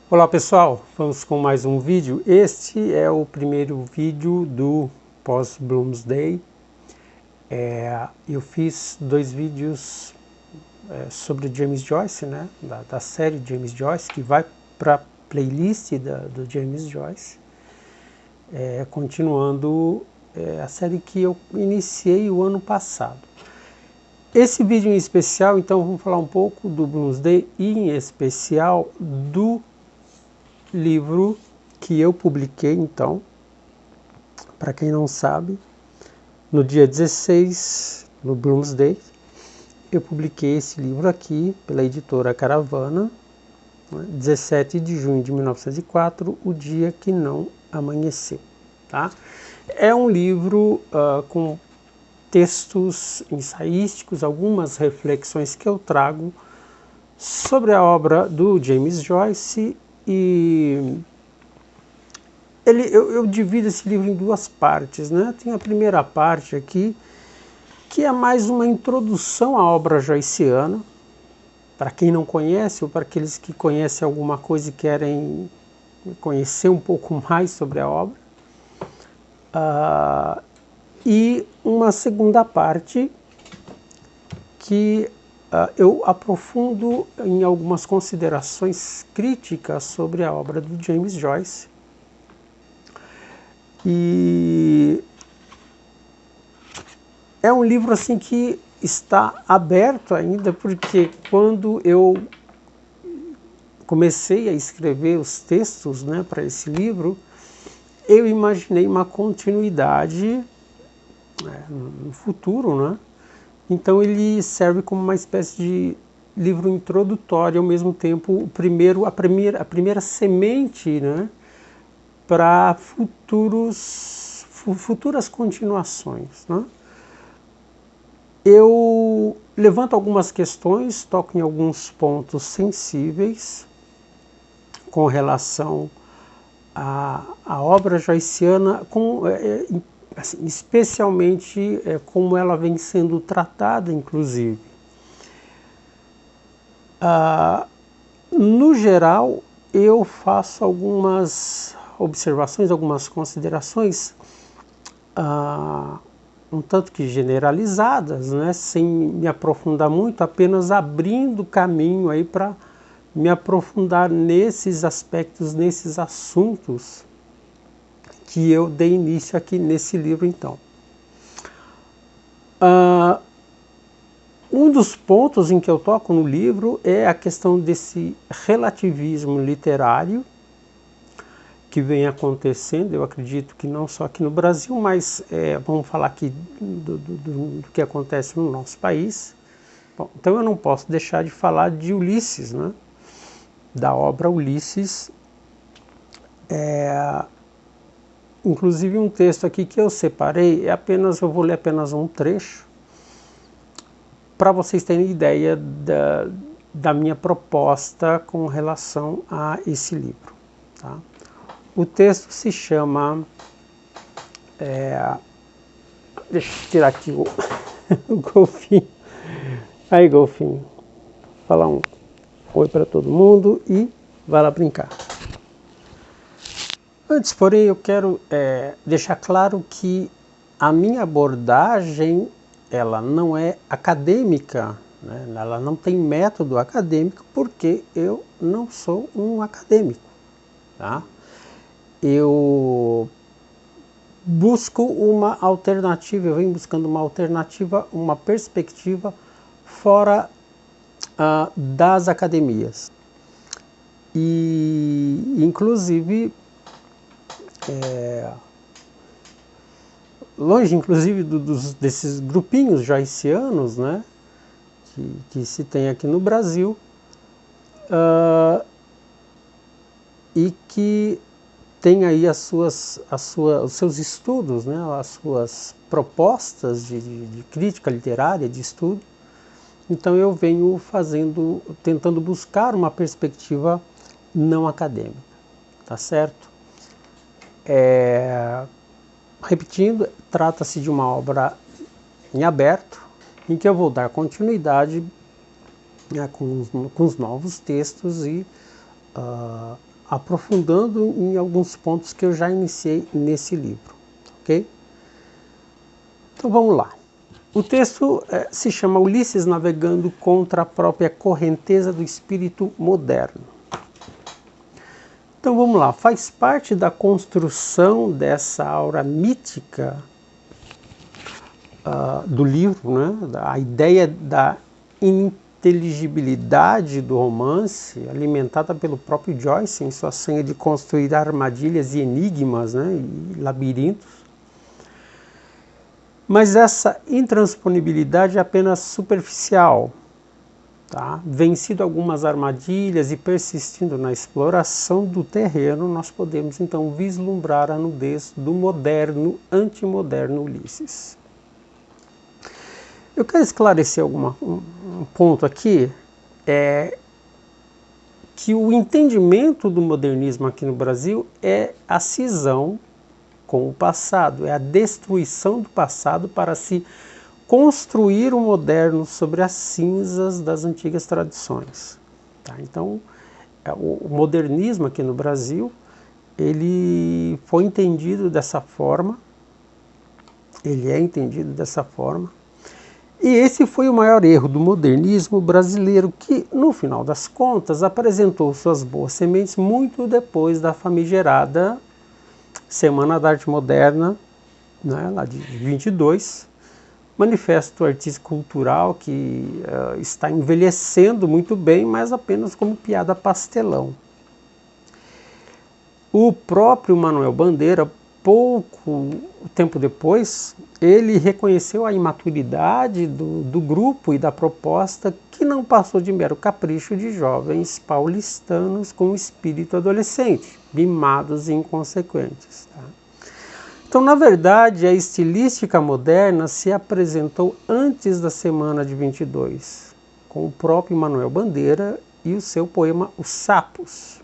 Olá pessoal, vamos com mais um vídeo. Este é o primeiro vídeo do pós-Bloomsday. Eu fiz dois vídeos sobre James Joyce, né, da série James Joyce, que vai para a playlist do James Joyce, continuando a série que eu iniciei o ano passado. Esse vídeo em especial, então, vamos falar um pouco do Bloomsday e em especial do livro que eu publiquei, então, para quem não sabe, no dia 16, no Bloomsday, eu publiquei esse livro aqui pela editora Caravana, 17 de junho de 1904, O Dia que Não Amanheceu. Tá? É um livro com textos ensaísticos, algumas reflexões que eu trago sobre a obra do James Joyce. E eu divido esse livro em duas partes, né? Tem a primeira parte aqui, que é mais uma introdução à obra joyciana, para quem não conhece ou para aqueles que conhecem alguma coisa e querem conhecer um pouco mais sobre a obra. E uma segunda parte que eu aprofundo em algumas considerações críticas sobre a obra do James Joyce. E é um livro assim que está aberto ainda, porque quando eu comecei a escrever os textos, né, para esse livro, eu imaginei uma continuidade no futuro, né? Então ele serve como uma espécie de livro introdutório, ao mesmo tempo a primeira semente, né, para futuras continuações, né? Eu levanto algumas questões, toco em alguns pontos sensíveis com relação à obra joyciana, assim, especialmente como ela vem sendo tratada, inclusive. No geral, eu faço algumas observações, algumas considerações um tanto que generalizadas, né, sem me aprofundar muito, apenas abrindo caminho aí para me aprofundar nesses aspectos, nesses assuntos que eu dei início aqui nesse livro, então. Um dos pontos em que eu toco no livro é a questão desse relativismo literário que vem acontecendo, eu acredito que não só aqui no Brasil, mas vamos falar aqui do que acontece no nosso país. Bom, então eu não posso deixar de falar de Ulisses, né? Da obra Ulisses. Inclusive um texto aqui que eu separei, eu vou ler apenas um trecho, para vocês terem ideia da minha proposta com relação a esse livro. Tá? O texto se chama... deixa eu tirar aqui o golfinho. Aí, golfinho, fala um oi para todo mundo e vai lá brincar. Antes, porém, eu quero deixar claro que a minha abordagem, ela não é acadêmica, né? Ela não tem método acadêmico, porque eu não sou um acadêmico. Tá? Eu busco uma alternativa, eu venho buscando uma alternativa, uma perspectiva fora das academias. E, inclusive, longe, inclusive, desses grupinhos joycianos, né, que se tem aqui no Brasil, e que tem aí os seus estudos, né, as suas propostas de crítica literária, de estudo. Então eu venho tentando buscar uma perspectiva não acadêmica, tá certo? Repetindo, trata-se de uma obra em aberto, em que eu vou dar continuidade, né, com os novos textos e aprofundando em alguns pontos que eu já iniciei nesse livro, ok? Então vamos lá. O texto se chama Ulisses navegando contra a própria correnteza do espírito moderno. Então vamos lá, faz parte da construção dessa aura mítica do livro, né? A ideia da ininteligibilidade do romance, alimentada pelo próprio Joyce em sua senha de construir armadilhas e enigmas, né? E labirintos. Mas essa intransponibilidade é apenas superficial. Tá? Vencido algumas armadilhas e persistindo na exploração do terreno, nós podemos então vislumbrar a nudez do moderno, antimoderno Ulisses. Eu quero esclarecer um ponto aqui, que o entendimento do modernismo aqui no Brasil é a cisão com o passado, é a destruição do passado para se construir o moderno sobre as cinzas das antigas tradições. Tá? Então, o modernismo aqui no Brasil, ele foi entendido dessa forma, ele é entendido dessa forma, e esse foi o maior erro do modernismo brasileiro, que, no final das contas, apresentou suas boas sementes muito depois da famigerada Semana da Arte Moderna, né, lá de 22, manifesto artístico cultural que está envelhecendo muito bem, mas apenas como piada pastelão. O próprio Manuel Bandeira, pouco tempo depois, ele reconheceu a imaturidade do grupo e da proposta, que não passou de mero capricho de jovens paulistanos com espírito adolescente, mimados e inconsequentes. Tá? Então, na verdade, a estilística moderna se apresentou antes da Semana de 22, com o próprio Manuel Bandeira e o seu poema Os Sapos.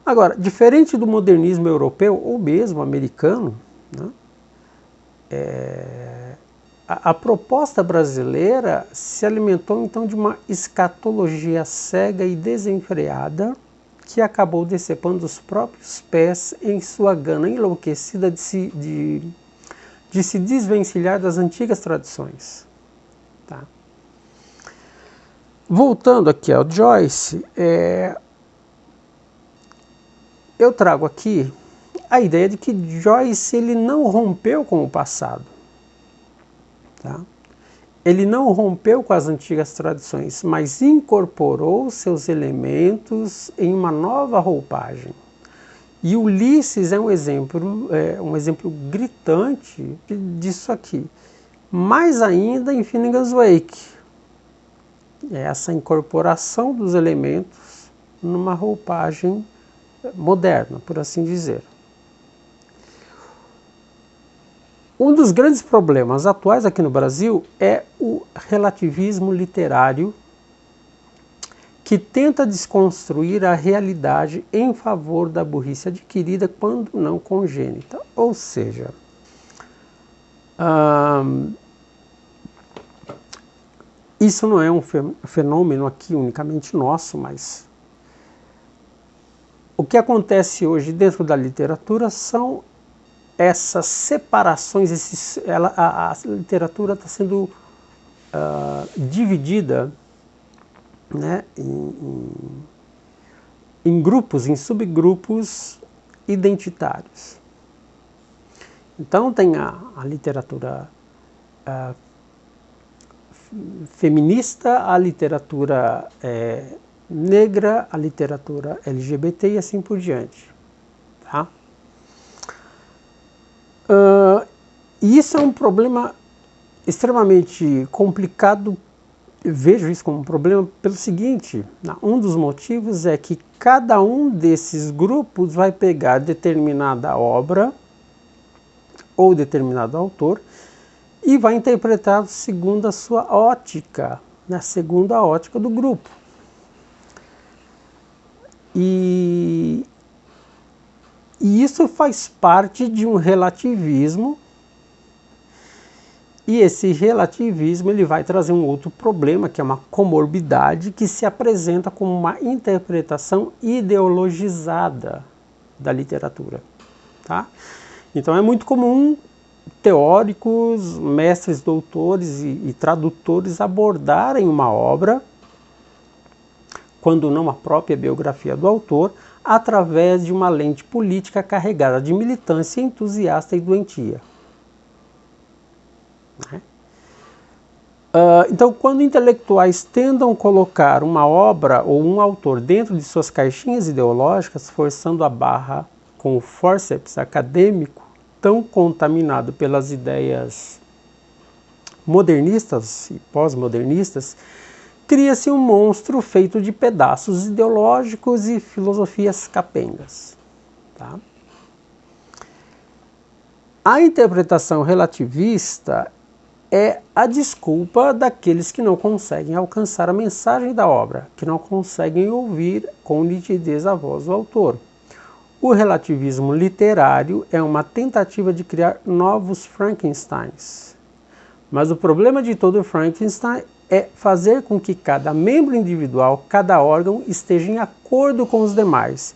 Agora, diferente do modernismo europeu ou mesmo americano, né, a proposta brasileira se alimentou então de uma escatologia cega e desenfreada que acabou decepando os próprios pés em sua gana enlouquecida de se desvencilhar das antigas tradições. Tá? Voltando aqui ao Joyce, eu trago aqui a ideia de que Joyce ele não rompeu com o passado. Tá? Ele não rompeu com as antigas tradições, mas incorporou seus elementos em uma nova roupagem. E Ulisses é um exemplo gritante disso aqui. Mais ainda em Finnegan's Wake. É essa incorporação dos elementos numa roupagem moderna, por assim dizer. Um dos grandes problemas atuais aqui no Brasil é o relativismo literário, que tenta desconstruir a realidade em favor da burrice adquirida quando não congênita. Ou seja, isso não é um fenômeno aqui unicamente nosso, mas o que acontece hoje dentro da literatura são essas separações, a literatura está sendo dividida, né, em grupos, em subgrupos identitários. Então tem a literatura feminista, a literatura negra, a literatura LGBT e assim por diante. Tá? E isso é um problema extremamente complicado. Eu vejo isso como um problema pelo seguinte: um dos motivos é que cada um desses grupos vai pegar determinada obra ou determinado autor e vai interpretar segundo a sua ótica, né, segundo a ótica do grupo. E isso faz parte de um relativismo. E esse relativismo ele vai trazer um outro problema, que é uma comorbidade que se apresenta como uma interpretação ideologizada da literatura. Tá? Então é muito comum teóricos, mestres, doutores e tradutores abordarem uma obra, quando não a própria biografia do autor, através de uma lente política carregada de militância entusiasta e doentia. Então, quando intelectuais tentam colocar uma obra ou um autor dentro de suas caixinhas ideológicas, forçando a barra com o fórceps acadêmico, tão contaminado pelas ideias modernistas e pós-modernistas, cria-se um monstro feito de pedaços ideológicos e filosofias capengas. Tá? A interpretação relativista é a desculpa daqueles que não conseguem alcançar a mensagem da obra, que não conseguem ouvir com nitidez a voz do autor. O relativismo literário é uma tentativa de criar novos Frankensteins. Mas o problema de todo Frankenstein é fazer com que cada membro individual, cada órgão, esteja em acordo com os demais.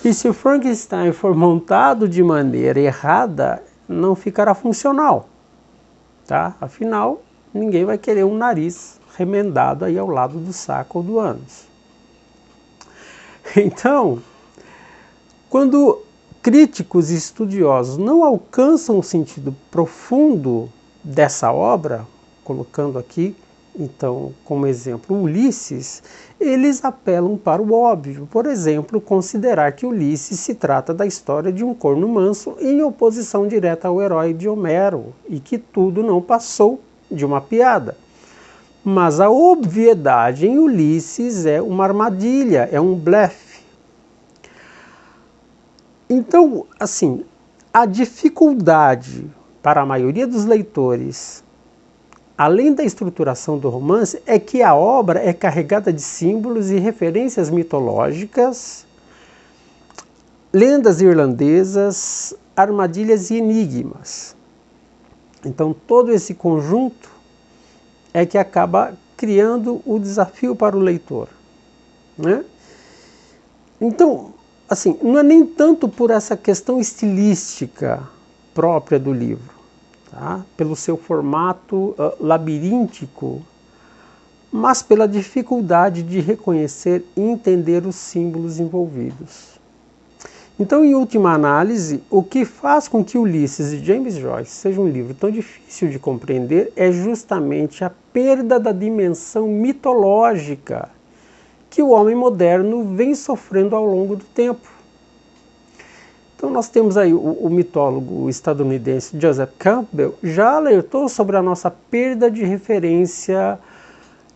E se o Frankenstein for montado de maneira errada, não ficará funcional. Tá? Afinal, ninguém vai querer um nariz remendado aí ao lado do saco ou do ânus. Então, quando críticos e estudiosos não alcançam o sentido profundo dessa obra, colocando aqui, então, como exemplo, Ulisses, eles apelam para o óbvio. Por exemplo, considerar que Ulisses se trata da história de um corno manso em oposição direta ao herói de Homero e que tudo não passou de uma piada. Mas a obviedade em Ulisses é uma armadilha, é um blefe. Então, assim, a dificuldade para a maioria dos leitores, além da estruturação do romance, é que a obra é carregada de símbolos e referências mitológicas, lendas irlandesas, armadilhas e enigmas. Então, todo esse conjunto é que acaba criando o desafio para o leitor, né? Então, assim, não é nem tanto por essa questão estilística própria do livro, tá? Pelo seu formato labiríntico, mas pela dificuldade de reconhecer e entender os símbolos envolvidos. Então, em última análise, o que faz com que Ulisses de James Joyce seja um livro tão difícil de compreender é justamente a perda da dimensão mitológica que o homem moderno vem sofrendo ao longo do tempo. Então nós temos aí o mitólogo estadunidense Joseph Campbell já alertou sobre a nossa perda de referência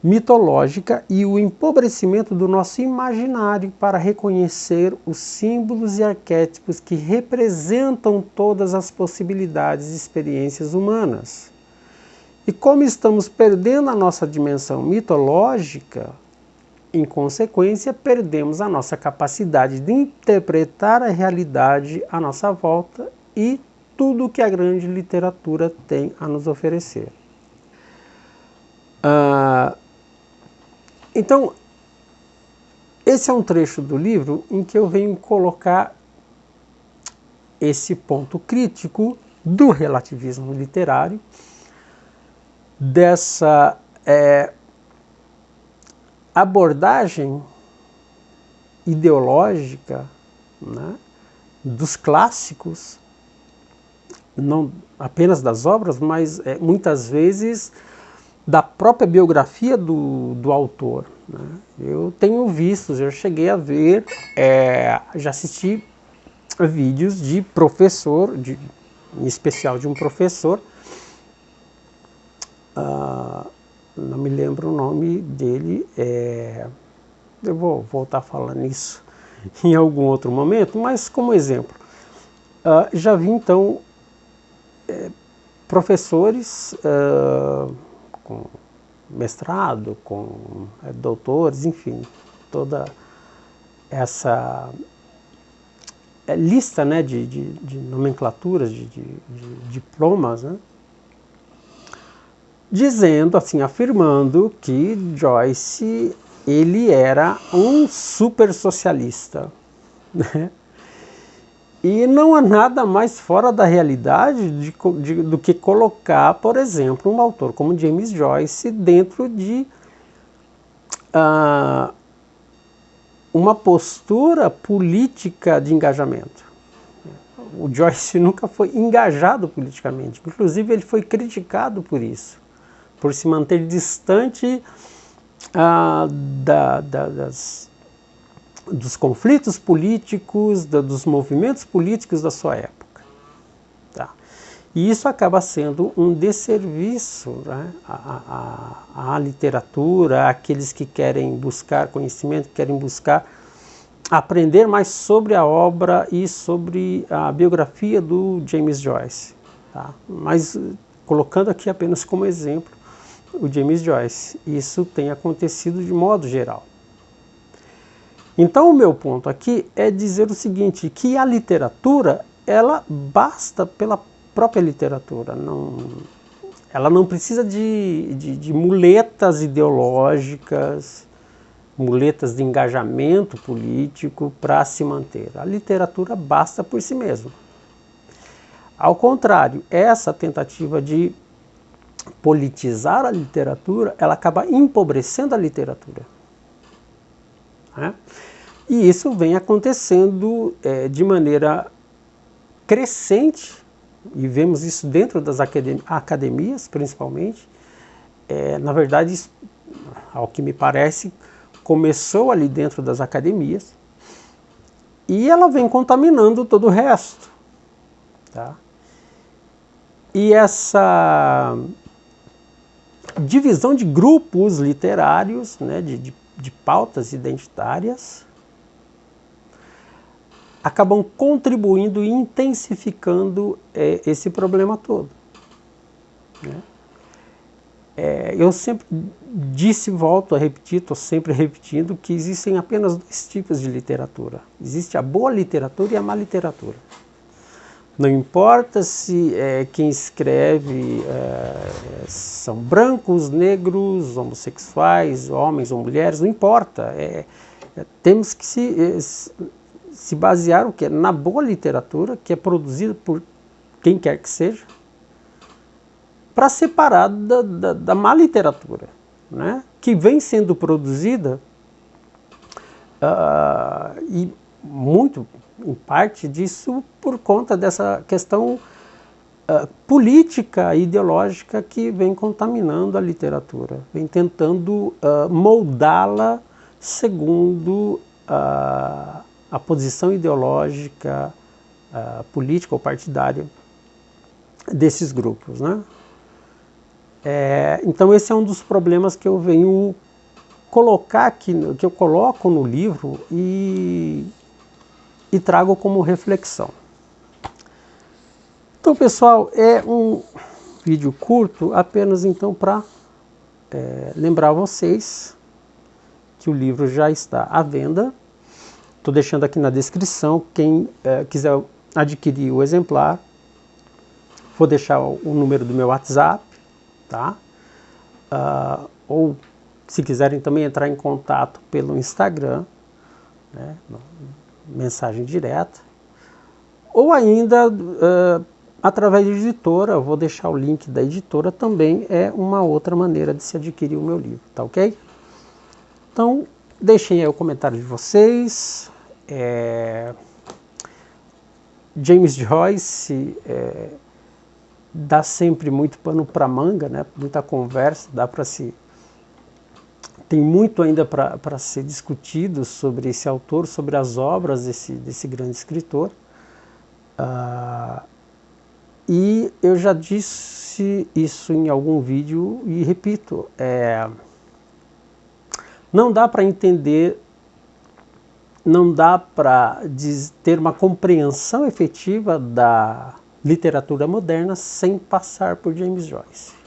mitológica e o empobrecimento do nosso imaginário para reconhecer os símbolos e arquétipos que representam todas as possibilidades e experiências humanas. E como estamos perdendo a nossa dimensão mitológica, em consequência, perdemos a nossa capacidade de interpretar a realidade à nossa volta e tudo que a grande literatura tem a nos oferecer. Então, esse é um trecho do livro em que eu venho colocar esse ponto crítico do relativismo literário, dessa abordagem ideológica, né, dos clássicos, não apenas das obras, mas muitas vezes da própria biografia do autor. Né? Eu tenho visto, eu cheguei a ver, já assisti vídeos de professor, em especial de um professor, não me lembro o nome dele, eu vou voltar falando isso em algum outro momento, mas como exemplo, já vi então professores com mestrado, com doutores, enfim, toda essa lista, né, de nomenclaturas, de diplomas, né, dizendo, assim, afirmando que Joyce, ele era um super socialista, né? E não há nada mais fora da realidade do que colocar, por exemplo, um autor como James Joyce dentro de uma postura política de engajamento. O Joyce nunca foi engajado politicamente, inclusive ele foi criticado por isso, por se manter distante dos conflitos políticos, dos movimentos políticos da sua época. Tá? E isso acaba sendo um desserviço, né, à literatura, àqueles que querem buscar conhecimento, que querem buscar aprender mais sobre a obra e sobre a biografia do James Joyce. Tá? Mas colocando aqui apenas como exemplo o James Joyce, isso tem acontecido de modo geral. Então o meu ponto aqui é dizer o seguinte, que a literatura, ela basta pela própria literatura, ela não precisa de muletas ideológicas, muletas de engajamento político para se manter. A literatura basta por si mesma. Ao contrário, essa tentativa de politizar a literatura, ela acaba empobrecendo a literatura. Né? E isso vem acontecendo de maneira crescente, e vemos isso dentro das academias, principalmente. Na verdade, isso, ao que me parece, começou ali dentro das academias, e ela vem contaminando todo o resto. Tá? E essa divisão de grupos literários, né, de pautas identitárias, acabam contribuindo e intensificando esse problema todo. Né? Eu sempre disse, volto a repetir, estou sempre repetindo, que existem apenas dois tipos de literatura. Existe a boa literatura e a má literatura. Não importa se quem escreve são brancos, negros, homossexuais, homens ou mulheres, não importa. Temos que se basear o quê? Na boa literatura, que é produzida por quem quer que seja, para separar da má literatura, né? Que vem sendo produzida e muito, em parte disso, por conta dessa questão política e ideológica que vem contaminando a literatura, vem tentando moldá-la segundo a posição ideológica, política ou partidária desses grupos, né? Então esse é um dos problemas que eu venho colocar aqui, que eu coloco no livro e trago como reflexão. Então, pessoal, é um vídeo curto apenas então para lembrar vocês que o livro já está à venda. Estou deixando aqui na descrição, quem quiser adquirir o exemplar, vou deixar o número do meu WhatsApp, tá? Ou se quiserem também entrar em contato pelo Instagram, né? Mensagem direta, ou ainda através de editora. Eu vou deixar o link da editora, também é uma outra maneira de se adquirir o meu livro, tá ok? Então, deixem aí o comentário de vocês. James Joyce dá sempre muito pano para manga, né? Muita conversa, tem muito ainda para ser discutido sobre esse autor, sobre as obras desse grande escritor. E eu já disse isso em algum vídeo e repito, não dá para entender, não dá para ter uma compreensão efetiva da literatura moderna sem passar por James Joyce.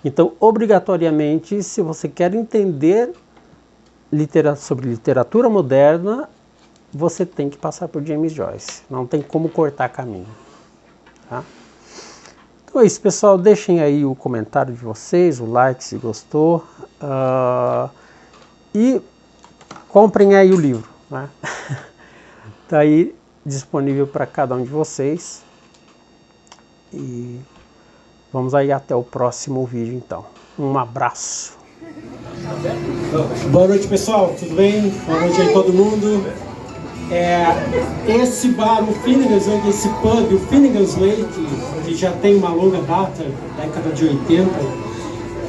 Então, obrigatoriamente, se você quer entender sobre literatura moderna, você tem que passar por James Joyce. Não tem como cortar caminho. Tá? Então Então é isso, pessoal. Deixem aí o comentário de vocês, o like se gostou. E comprem aí o livro, né? Tá aí disponível para cada um de vocês. E vamos aí até o próximo vídeo, então. Um abraço. Boa noite, pessoal. Tudo bem? Boa noite aí todo mundo. Esse bar, o Finnegan's Wake, esse pub, o Finnegan's Wake, que já tem uma longa data, década de 80,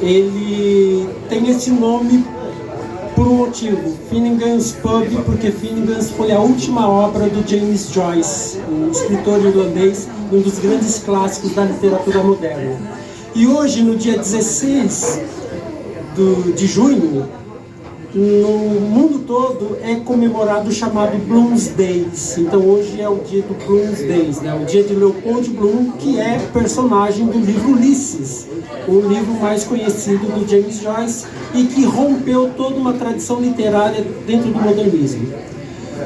ele tem esse nome por um motivo, Finnegan's Pub, porque Finnegan's foi a última obra do James Joyce, um escritor irlandês, um dos grandes clássicos da literatura moderna. E hoje, no dia 16 de junho, no mundo todo é comemorado o chamado Bloomsdays. Então hoje é o dia do Bloomsdays, né? O dia de Leopold Bloom, que é personagem do livro Ulisses, o livro mais conhecido do James Joyce e que rompeu toda uma tradição literária dentro do modernismo.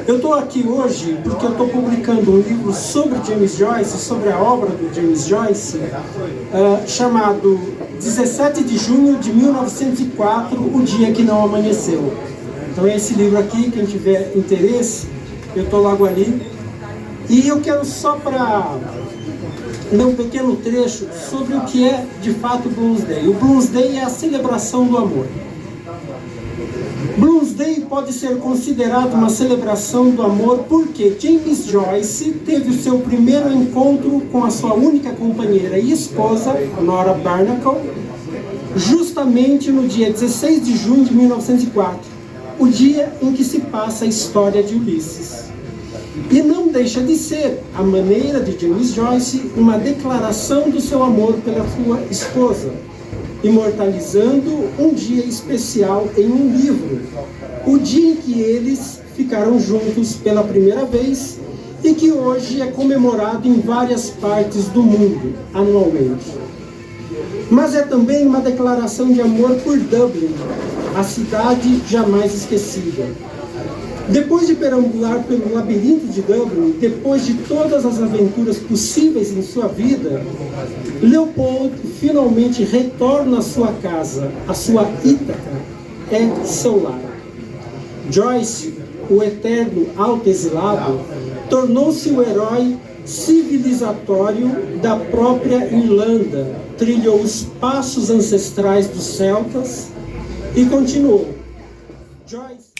Eu estou aqui hoje porque eu estou publicando um livro sobre James Joyce, sobre a obra do James Joyce, chamado 17 de junho de 1904, O Dia que Não Amanheceu. Então é esse livro aqui, quem tiver interesse, eu estou logo ali. E eu quero só para ler um pequeno trecho sobre o que é de fato o Bloomsday. O Bloomsday é a celebração do amor. Bloomsday pode ser considerado uma celebração do amor porque James Joyce teve o seu primeiro encontro com a sua única companheira e esposa, Nora Barnacle, justamente no dia 16 de junho de 1904, o dia em que se passa a história de Ulisses. E não deixa de ser, à maneira de James Joyce, uma declaração do seu amor pela sua esposa, imortalizando um dia especial em um livro, o dia em que eles ficaram juntos pela primeira vez e que hoje é comemorado em várias partes do mundo, anualmente. Mas é também uma declaração de amor por Dublin, a cidade jamais esquecida. Depois de perambular pelo labirinto de Dublin, depois de todas as aventuras possíveis em sua vida, Leopold finalmente retorna à sua casa, a sua Ítaca, é seu lar. Joyce, o eterno autoexilado, tornou-se o herói civilizatório da própria Irlanda, trilhou os passos ancestrais dos celtas e continuou. Joyce...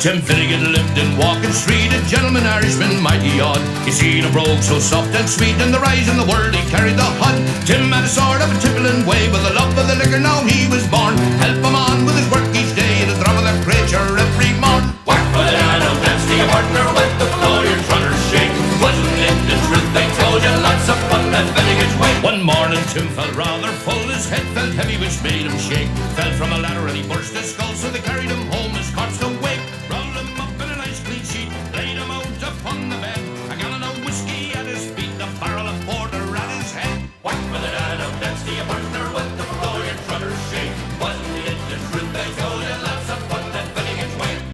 Tim Finnegan lived in Walking Street, a gentleman Irishman, mighty odd. He seen a brogue so soft and sweet, in the rise in the world he carried the hod. Tim had a sort of a tippling way, with the love of the liquor now he was born. Help him on with his work each day, and the drum of the creature every morn. Whack for the Daniel, dance to your partner, with the floor your runners shake. Wasn't it the truth they told you, lots of fun at Finnegan's Wake. One morning Tim fell round